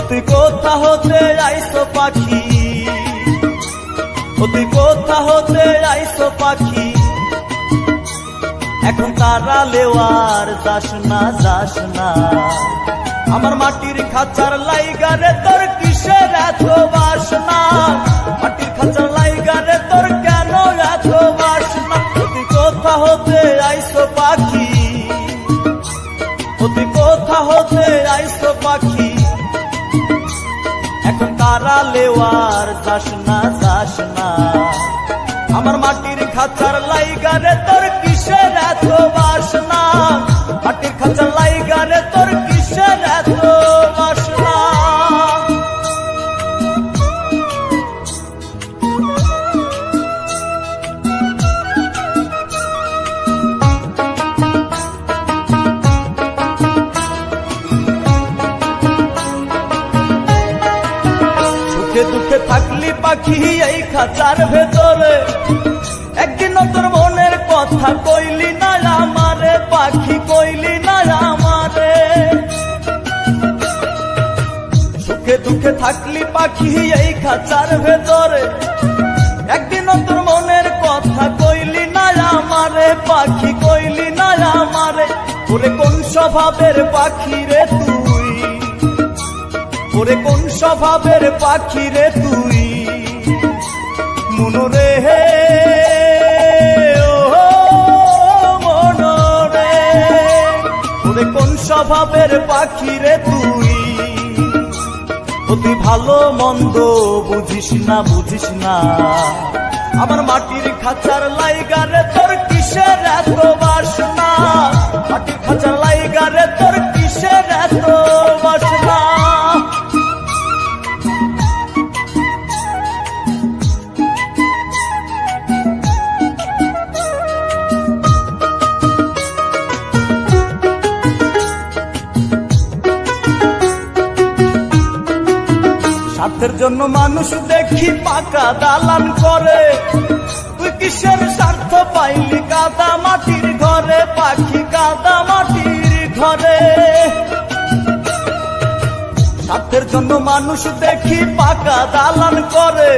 তুই কোথা হতে আইসো পাখি, তুই কোথা হতে আইসো পাখি, এখন তারা লেওয়ার যাস না যাস না। আমার মাটির খাঁচার লাইগারে তোর কিসের এত বাসনা, মাটির খাঁচার লাইগারে তোর কেন এত বাসনা। তুই কোথা হতে আইসো পাখি, তুই কোথা হতে আইসো পাখি, এখন তারা লেওয়ার যাস না যাস না। আমার মাটির খাঁচার লাইগারে তোর কিসের এত বাসনা, মাটির খাঁচার লাইগারে তোর কিসের এত বাসনা। সুখে দুঃখে থাকলি পাখি এই খাঁচার ভেতরে, একদিন তোর মনের কথা কইলি না আমারে পাখি, কইলি না আমারে। সুখে দুঃখে থাকলি পাখি এই খাঁচার ভেতরে, একদিন তোর মনের কথা কইলি না আমারে পাখি, কইলি না আমারে। ওরে কোন স্বভাবের পাখি রে তুই, ওরে কোন স্বভাবের পাখি রে তুই, মনরে হে মনরে। ওরে কোন স্বভাবের পাখি রে তুই, তুই ভালো মন্দ বুঝিস না বুঝিস না। আমার মাটির খাঁচার লাইগারে তোর কিসের এত বাসনা, মাটির খাঁচার লাইগারে তোর কিসের এত বাসনা। স্বার্থের জন্য মানুষ দেখি পাকা দালান করে, তুই কিসের স্বার্থ পাইলি কাদা মাটির ঘরে পাখি, কাদা মাটির ঘরে। স্বার্থের জন্য মানুষ দেখি পাকা দালান করে,